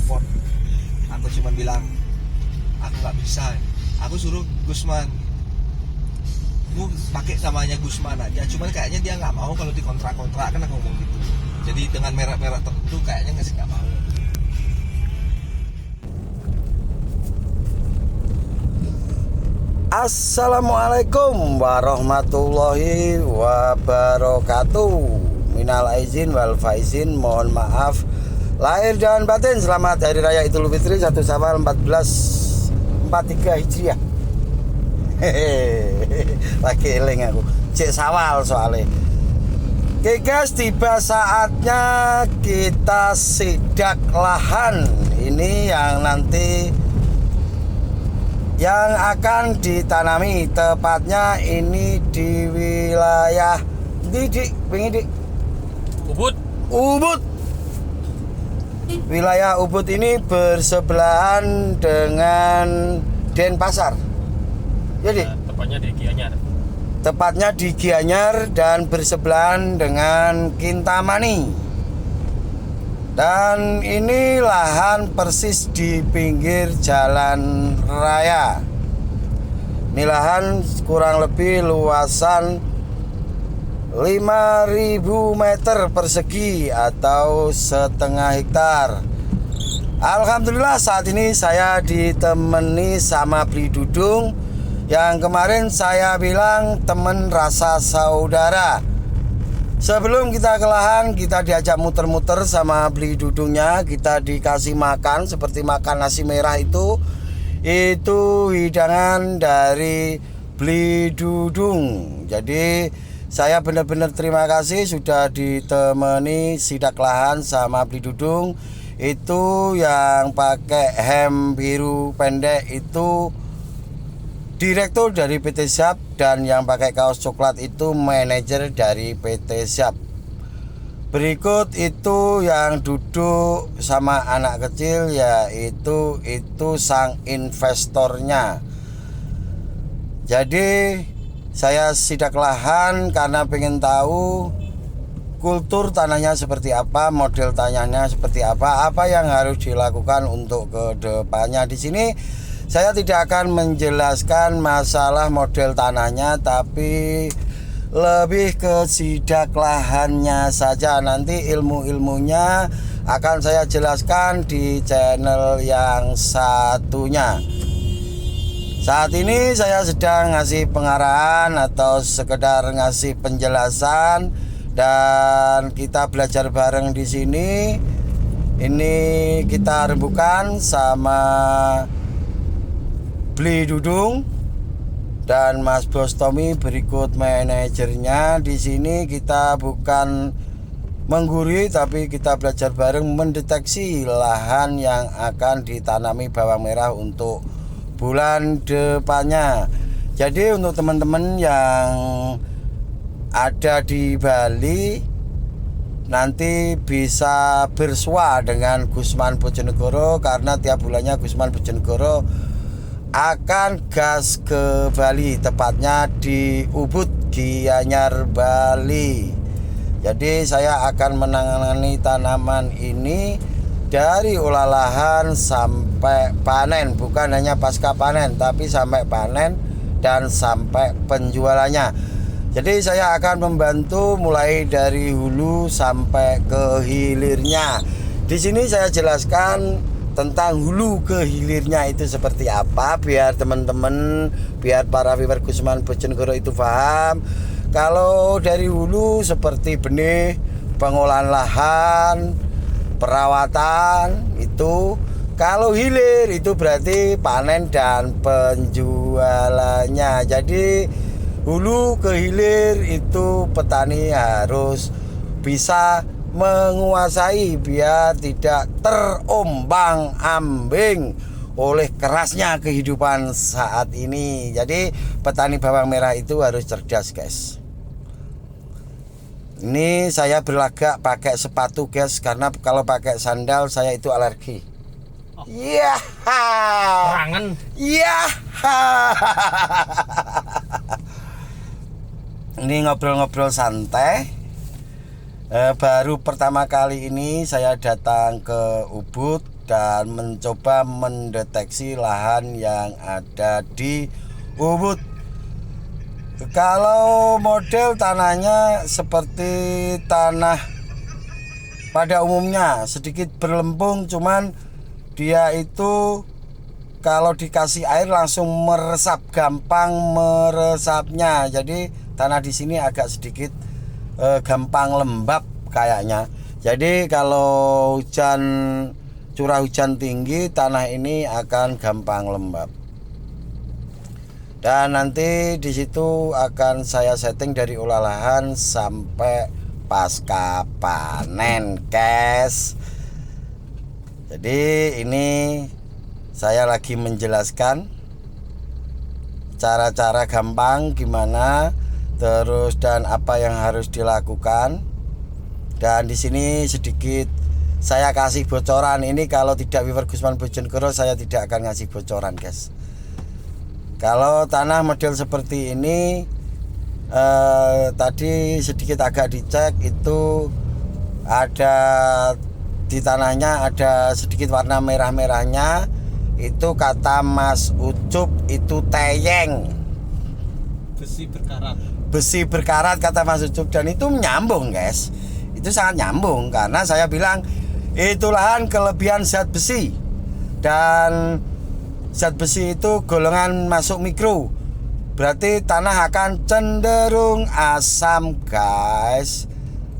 telepon. Aku cuma bilang aku nggak bisa. Aku suruh Gusman, lu pakai samanya Gusman aja. Cuman kayaknya dia nggak mau kalau dikontrak-kontrak, kan aku ngomong gitu. Jadi dengan merek-merek tertentu kayaknya nggak mau. Assalamualaikum warahmatullahi wabarakatuh. Minal aizin wal faizin, mohon maaf lahir dan batin. Selamat Hari Raya Idul Fitri 1 Syawal 1443 Hijriah. Lagi eling aku, cek Syawal soalnya. Oke guys, tiba saatnya kita sidak lahan. Ini yang nanti yang akan ditanami, tepatnya ini di wilayah Ubud. Wilayah Ubud ini bersebelahan dengan Denpasar. Jadi tepatnya di Gianyar dan bersebelahan dengan Kintamani. Dan ini lahan persis di pinggir jalan raya. Ini lahan kurang lebih luasan 5.000 meter persegi atau setengah hektar. Alhamdulillah saat ini saya ditemani sama Bli Dudung, yang kemarin saya bilang temen rasa saudara. Sebelum kita ke lahan, kita diajak muter-muter sama Bli Dudungnya. Kita dikasih makan seperti makan nasi merah itu hidangan dari Bli Dudung. Jadi saya benar-benar terima kasih sudah ditemani sidak lahan sama Bli Dudung. Itu yang pakai hem biru pendek itu direktur dari PT Siap, dan yang pakai kaos coklat itu manajer dari PT Siap. Berikut itu yang duduk sama anak kecil, yaitu sang investornya. Jadi saya sidak lahan karena pengen tahu kultur tanahnya seperti apa, model tanahnya seperti apa yang harus dilakukan untuk ke depannya. Di sini saya tidak akan menjelaskan masalah model tanahnya, tapi lebih ke sidak lahannya saja. Nanti ilmu-ilmunya akan saya jelaskan di channel yang satunya. Saat ini saya sedang ngasih pengarahan atau sekedar ngasih penjelasan, dan kita belajar bareng di sini. Ini kita rembukan sama Bli Dudung dan Mas Bos Tommy berikut manajernya. Di sini kita bukan menggurui, tapi kita belajar bareng mendeteksi lahan yang akan ditanami bawang merah untuk bulan depannya. Jadi untuk teman-teman yang ada di Bali nanti bisa bersua dengan Gusman Bojonegoro, karena tiap bulannya Gusman Bojonegoro akan gas ke Bali, tepatnya di Ubud, Gianyar, Bali. Jadi saya akan menangani tanaman ini dari olah lahan sampai panen, bukan hanya pasca panen, tapi sampai panen dan sampai penjualannya. Jadi saya akan membantu mulai dari hulu sampai ke hilirnya. Di sini saya jelaskan tentang hulu ke hilirnya itu seperti apa, biar teman-teman, biar para viewer Gusman Bojonegoro itu paham. Kalau dari hulu seperti benih, pengolahan lahan, perawatan itu. Kalau hilir itu berarti panen dan penjualannya. Jadi hulu ke hilir itu petani harus bisa menguasai biar tidak terombang-ambing oleh kerasnya kehidupan saat ini. Jadi petani bawang merah itu harus cerdas guys. Ini saya berlagak pakai sepatu guys, karena kalau pakai sandal saya itu alergi. Iya. Rangan. Iya. Ini ngobrol-ngobrol santai. Baru pertama kali ini saya datang ke Ubud dan mencoba mendeteksi lahan yang ada di Ubud. Kalau model tanahnya seperti tanah pada umumnya, sedikit berlempung, cuman dia itu kalau dikasih air langsung meresap, gampang meresapnya. Jadi tanah di sini agak sedikit gampang lembab kayaknya. Jadi kalau curah hujan tinggi, tanah ini akan gampang lembab. Dan nanti di situ akan saya setting dari olah lahan sampai pasca panen, guys. Jadi ini saya lagi menjelaskan cara-cara gampang gimana, terus dan apa yang harus dilakukan. Dan di sini sedikit saya kasih bocoran. Ini kalau tidak Weaver Gusman Bojonegoro, saya tidak akan ngasih bocoran, guys. Kalau tanah model seperti ini tadi sedikit agak dicek, itu ada di tanahnya ada sedikit warna merah-merahnya. Itu kata Mas Ucup itu teyeng, besi berkarat kata Mas Ucup. Dan itu nyambung, guys. Itu sangat nyambung karena saya bilang itu lahan kelebihan zat besi, dan zat besi itu golongan masuk mikro, berarti tanah akan cenderung asam, guys.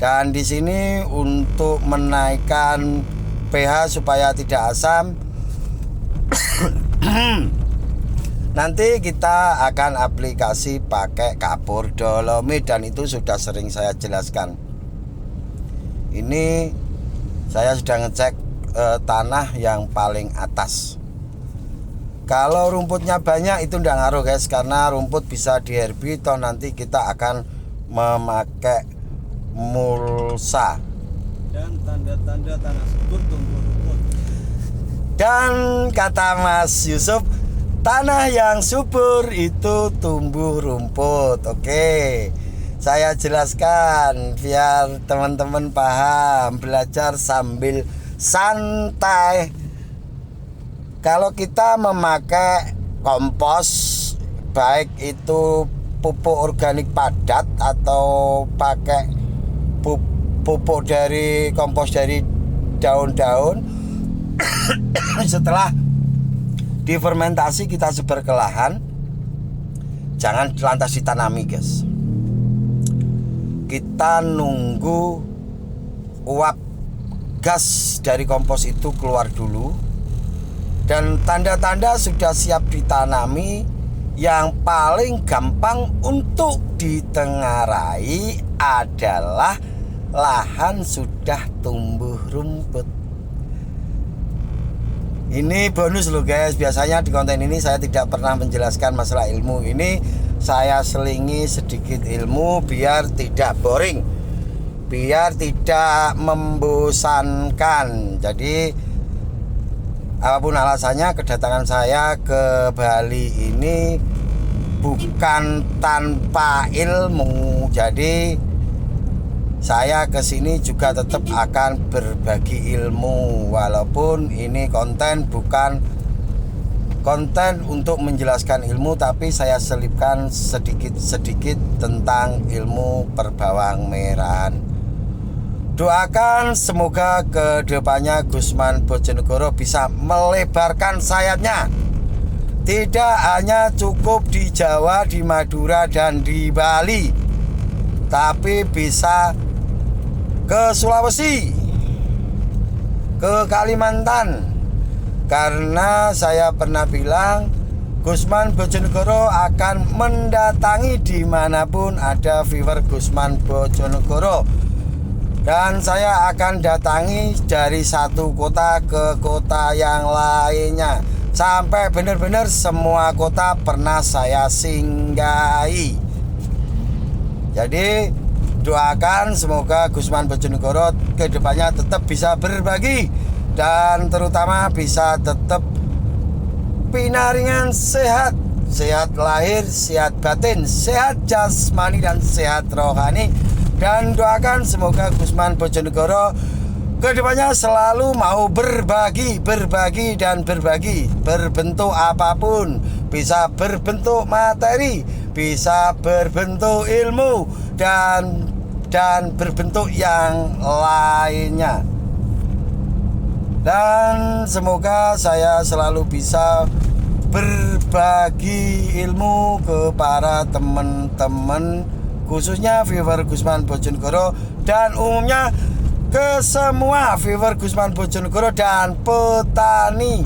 Dan di sini untuk menaikkan pH supaya tidak asam nanti kita akan aplikasi pakai kapur dolomit, dan itu sudah sering saya jelaskan. Ini saya sudah ngecek tanah yang paling atas. Kalau rumputnya banyak itu enggak ngaruh, guys, karena rumput bisa diherbi, toh nanti kita akan memakai mulsa. Dan tanda-tanda tanah subur tumbuh rumput. Dan kata Mas Yusuf, tanah yang subur itu tumbuh rumput. Oke, saya jelaskan biar teman-teman paham, belajar sambil santai. Kalau kita memakai kompos, baik itu pupuk organik padat atau pakai pupuk dari kompos dari daun-daun, setelah difermentasi kita sebar ke lahan, jangan lantas ditanami, guys. Kita nunggu uap gas dari kompos itu keluar dulu, dan tanda-tanda sudah siap ditanami. Yang paling gampang untuk ditengarai adalah lahan sudah tumbuh rumput. Ini bonus loh, guys. Biasanya di konten ini saya tidak pernah menjelaskan masalah ilmu. Ini saya selingi sedikit ilmu biar tidak boring, biar tidak membosankan. Jadi apapun alasannya, kedatangan saya ke Bali ini bukan tanpa ilmu. Jadi saya ke sini juga tetap akan berbagi ilmu, walaupun ini konten bukan konten untuk menjelaskan ilmu, tapi saya selipkan sedikit-sedikit tentang ilmu perbawang merahan. Doakan semoga kedepannya Gusman Bojonegoro bisa melebarkan sayapnya. Tidak hanya cukup di Jawa, di Madura, dan di Bali, tapi bisa ke Sulawesi, ke Kalimantan. Karena saya pernah bilang Gusman Bojonegoro akan mendatangi dimanapun ada viewer Gusman Bojonegoro. Dan saya akan datangi dari satu kota ke kota yang lainnya, sampai benar-benar semua kota pernah saya singgahi. Jadi doakan semoga Gusman Bojonegoro kedepannya tetap bisa berbagi, dan terutama bisa tetap pinaringan sehat. Sehat lahir, sehat batin, sehat jasmani, dan sehat rohani. dan doakan semoga Gusman Bojonegoro kedepannya selalu mau berbagi dan berbagi, berbentuk apapun, bisa berbentuk materi, bisa berbentuk ilmu dan berbentuk yang lainnya. Dan semoga saya selalu bisa berbagi ilmu ke para teman-teman, khususnya viewer Gusman Bojonegoro dan umumnya ke semua viewer Gusman Bojonegoro dan petani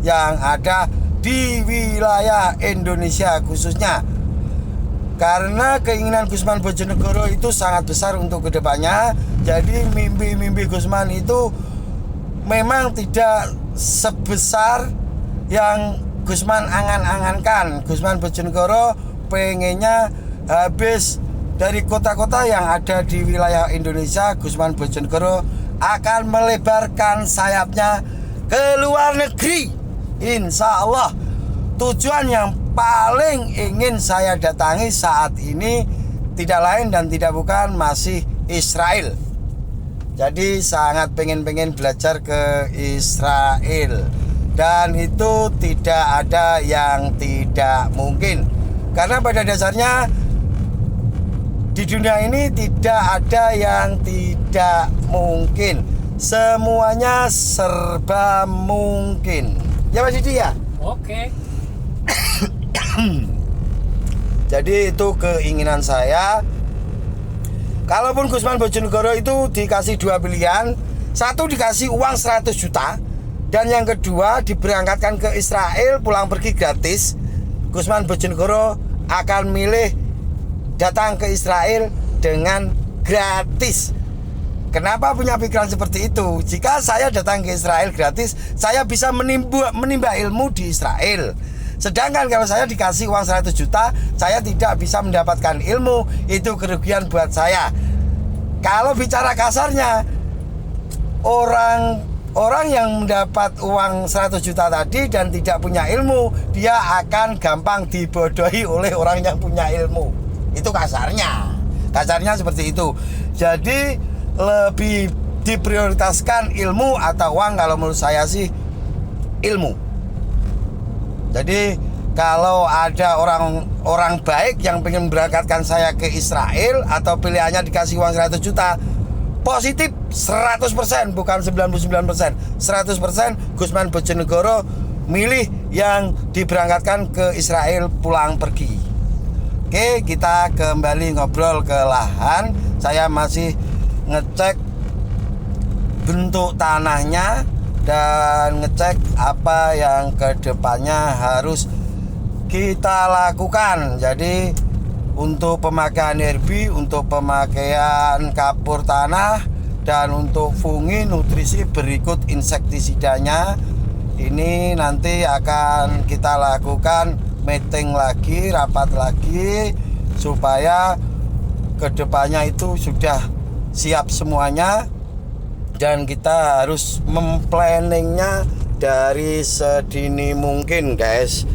yang ada di wilayah Indonesia khususnya. Karena keinginan Gusman Bojonegoro itu sangat besar untuk kedepannya. Jadi mimpi-mimpi Gusman itu memang tidak sebesar yang Gusman angan-angankan. Gusman Bojonegoro pengennya habis dari kota-kota yang ada di wilayah Indonesia, Gusman Bojonegoro akan melebarkan sayapnya ke luar negeri. Insya Allah. Tujuan yang paling ingin saya datangi saat ini tidak lain dan tidak bukan masih Israel. Jadi sangat pengen belajar ke Israel. Dan itu tidak ada yang tidak mungkin. Karena pada dasarnya di dunia ini tidak ada yang tidak mungkin. Semuanya serba mungkin. Ya Mas Didi ya? Oke. Jadi itu keinginan saya. Kalaupun Gusman Bojonegoro itu dikasih dua pilihan, satu dikasih uang 100 juta dan yang kedua diberangkatkan ke Israel pulang pergi gratis, Gusman Bojonegoro akan milih datang ke Israel dengan gratis. Kenapa punya pikiran seperti itu? Jika saya datang ke Israel gratis, saya bisa menimba ilmu di Israel. Sedangkan kalau saya dikasih uang 100 juta, saya tidak bisa mendapatkan ilmu. Itu kerugian buat saya. Kalau bicara kasarnya, orang yang mendapat uang 100 juta tadi dan tidak punya ilmu, dia akan gampang dibodohi oleh orang yang punya ilmu. Itu kasarnya. Kasarnya seperti itu. Jadi lebih diprioritaskan ilmu atau uang. Kalau menurut saya sih ilmu. Jadi kalau ada orang baik yang pengen berangkatkan saya ke Israel atau pilihannya dikasih uang 100 juta, positif 100%, bukan 99%, 100% Gusman Bojonegoro milih yang diberangkatkan ke Israel pulang pergi. Oke, kita kembali ngobrol ke lahan. Saya masih ngecek bentuk tanahnya dan ngecek apa yang kedepannya harus kita lakukan. Jadi untuk pemakaian herbi, untuk pemakaian kapur tanah, dan untuk fungi nutrisi berikut insektisidanya, ini nanti akan kita lakukan meeting lagi, rapat lagi, supaya kedepannya itu sudah siap semuanya. Dan kita harus memplanningnya dari sedini mungkin guys.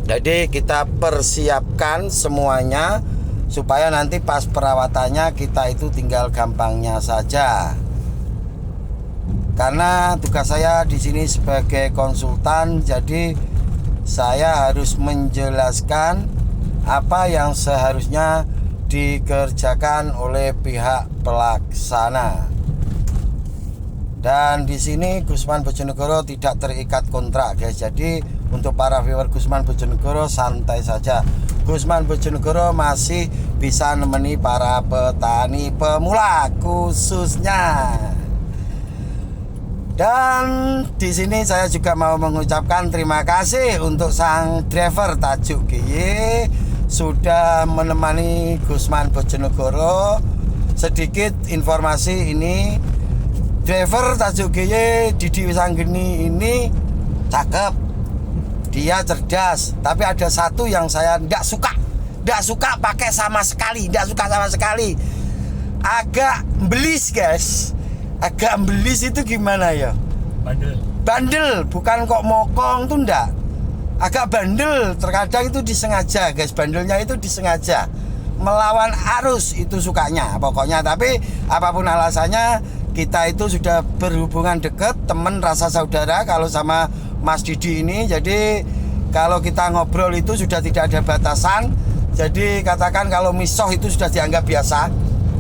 Jadi kita persiapkan semuanya supaya nanti pas perawatannya kita itu tinggal gampangnya saja. Karena tugas saya di sini sebagai konsultan, jadi saya harus menjelaskan apa yang seharusnya dikerjakan oleh pihak pelaksana. Dan di sini Gusman Bojonegoro tidak terikat kontrak guys. Jadi untuk para viewer Gusman Bojonegoro santai saja. Gusman Bojonegoro masih bisa nemeni para petani pemula khususnya. Dan di sini saya juga mau mengucapkan terima kasih untuk sang driver Tajuk GY sudah menemani Gusman Bojonegoro. Sedikit informasi ini, driver Tajuk GY Didi Wisanggeni ini cakep, dia cerdas, tapi ada satu yang saya tidak suka pakai sama sekali, agak belis guys. Agak belis itu gimana ya? Bandel, bukan kok mokong tuh enggak. Agak bandel, terkadang itu disengaja guys, bandelnya itu disengaja. melawan arus itu sukanya pokoknya. Tapi apapun alasannya, kita itu sudah berhubungan dekat, teman rasa saudara kalau sama Mas Didi ini. Jadi kalau kita ngobrol itu sudah tidak ada batasan. Jadi katakan kalau misoh itu sudah dianggap biasa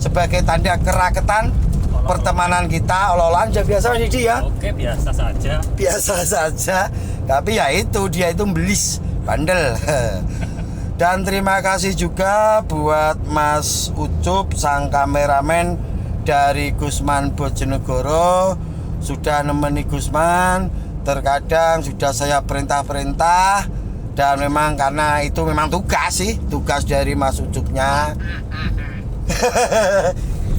sebagai tanda keraketan pertemanan kita. Ololan sudah biasa Mas Didi ya. Oke, biasa saja. Biasa saja. Tapi ya itu, dia itu belis, bandel. Dan terima kasih juga buat Mas Ucup, sang kameramen dari Gusman Bojonegoro, sudah nemeni Gusman. Terkadang sudah saya perintah-perintah, dan memang karena itu memang tugas sih, tugas dari Mas Ucupnya.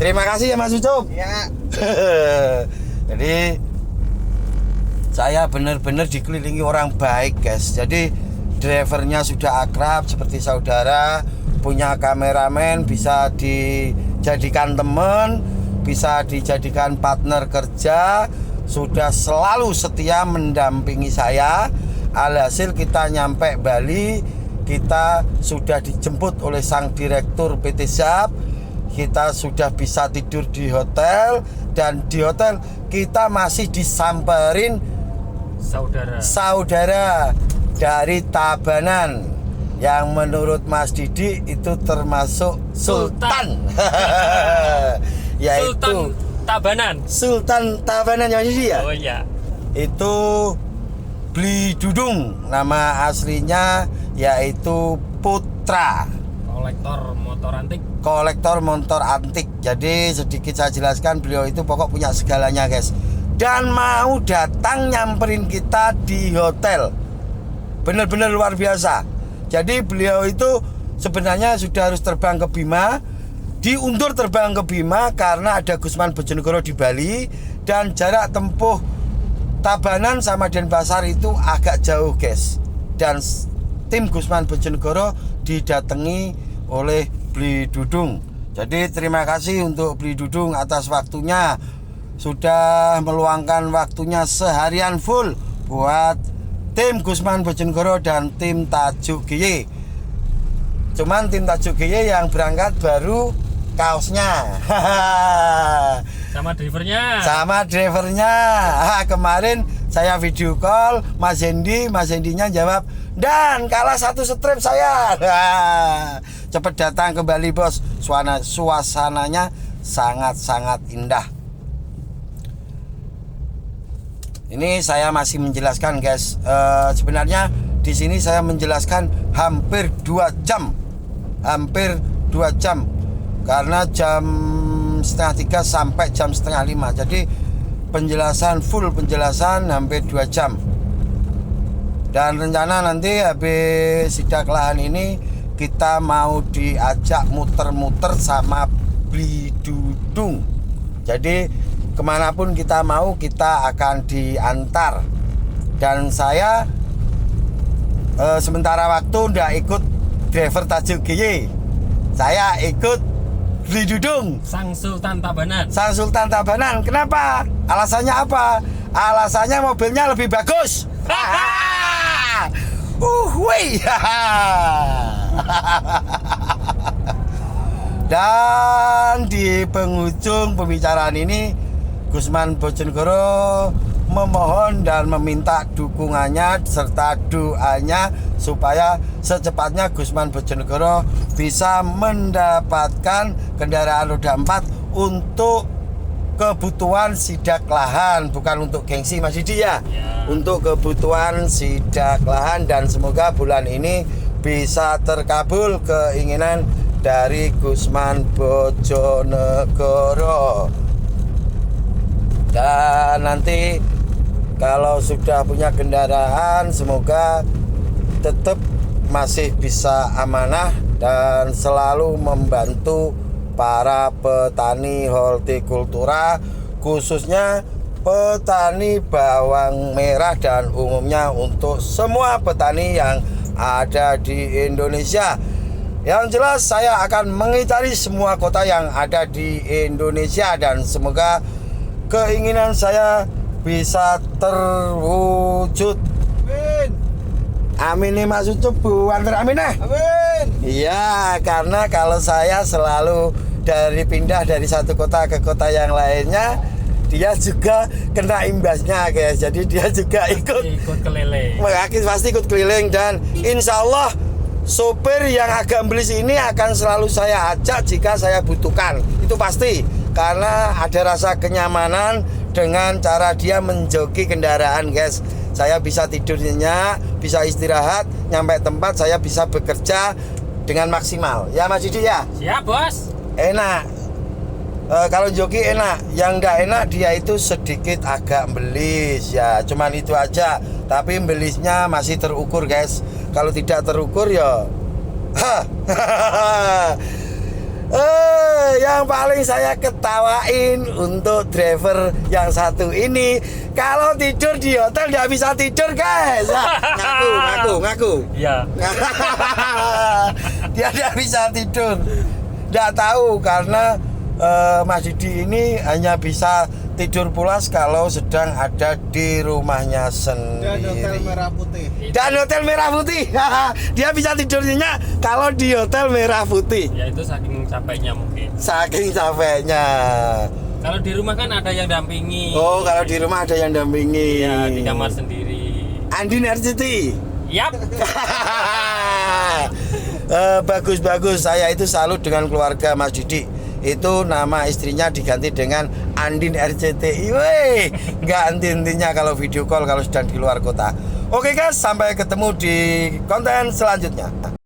Terima kasih ya Mas Ucup. Ya. Jadi saya benar-benar dikelilingi orang baik guys. Jadi drivernya sudah akrab seperti saudara, punya kameramen bisa dijadikan teman, bisa dijadikan partner kerja, sudah selalu setia mendampingi saya. Alhasil kita nyampe Bali, kita sudah dijemput oleh sang direktur PT SAP, kita sudah bisa tidur di hotel, dan di hotel kita masih disamperin saudara dari Tabanan yang menurut Mas Didi itu termasuk Sultan. Yaitu Sultan Tabanan. Sultan Tabanan ya Mas Didi ya? Oh iya. Itu Bli Dudung nama aslinya, yaitu Putra, kolektor motor antik. Jadi sedikit saya jelaskan, beliau itu pokok punya segalanya guys, dan mau datang nyamperin kita di hotel. Benar-benar luar biasa. Jadi beliau itu sebenarnya sudah harus terbang ke Bima, diundur terbang ke Bima karena ada Gusman Bojonegoro di Bali, dan jarak tempuh Tabanan sama Denpasar itu agak jauh guys. Dan tim Gusman Bojonegoro didatangi oleh Bli Dudung. Jadi terima kasih untuk Bli Dudung atas waktunya, sudah meluangkan waktunya seharian full buat tim Gusman Bojonegoro dan tim Tajuk GY. Cuman tim Tajuk GY yang berangkat baru kaosnya. Sama drivernya. Kemarin saya video call Mas Hendinya jawab, "Dan kalah satu strip saya." Cepat datang ke Bali bos, suasananya sangat-sangat indah. Ini saya masih menjelaskan guys. Sebenarnya di sini saya menjelaskan hampir 2 jam, karena jam 2:30 sampai jam 4:30. Jadi full penjelasan hampir 2 jam. Dan rencana nanti habis sidak lahan ini kita mau diajak muter-muter sama Bli Dudung. Jadi kemanapun kita mau, kita akan diantar. Dan saya sementara waktu ndak ikut driver Tajuk GY, saya ikut Bli Dudung, Sang Sultan Tabanan. Kenapa? Alasannya apa? Alasannya mobilnya lebih bagus. Wih. Dan di penghujung pembicaraan ini, Gusman Bojonegoro memohon dan meminta dukungannya serta doanya supaya secepatnya Gusman Bojonegoro bisa mendapatkan kendaraan roda 4 untuk kebutuhan sidak lahan, bukan untuk gengsi Mas Didi ya. Untuk kebutuhan sidak lahan, dan semoga bulan ini bisa terkabul keinginan dari Gusman Bojonegoro. Dan nanti kalau sudah punya kendaraan, semoga tetap masih bisa amanah dan selalu membantu para petani hortikultura, khususnya petani bawang merah dan umumnya untuk semua petani yang ada di Indonesia. Yang jelas saya akan mengitari semua kota yang ada di Indonesia, dan semoga keinginan saya bisa terwujud. Amin nih Mas Ucup, Bu antar amin ah. Amin. Iya, karena kalau saya selalu pindah dari satu kota ke kota yang lainnya, dia juga kena imbasnya guys. Jadi dia juga Ikut keliling. pasti ikut keliling. Dan insya Allah sopir yang agak belis ini akan selalu saya ajak jika saya butuhkan. Itu pasti, karena ada rasa kenyamanan dengan cara dia menjoki kendaraan guys. Saya bisa tidur nyenyak, bisa istirahat, nyampe tempat saya bisa bekerja dengan maksimal. Ya Mas Didi ya? Siap, Bos. Enak. Kalau joki enak, yang enggak enak dia itu sedikit agak belis ya, cuman itu aja. Tapi belisnya masih terukur guys. Kalau tidak terukur ya yang paling saya ketawain untuk driver yang satu ini, kalau tidur di hotel nggak bisa tidur guys. Ngaku. Iya. Dia tidak bisa tidur. Nggak tahu karena Mas Didi ini hanya bisa tidur pulas kalau sedang ada di rumahnya Dan hotel sendiri. merah putih. Dan hotel merah putih. Dia bisa tidurnya kalau di hotel merah putih. Ya itu saking capeknya mungkin. Saking capeknya. Kalau di rumah kan ada yang dampingi. Oh, kalau di rumah ada yang dampingi. Ya, di kamar sendiri. Andin RCT. Yap. Bagus. Saya itu salut dengan keluarga Mas Didi. Itu nama istrinya diganti dengan Andin RCTI. Weh, nggak henti-hentinya kalau video call kalau sedang di luar kota. Oke guys, sampai ketemu di konten selanjutnya.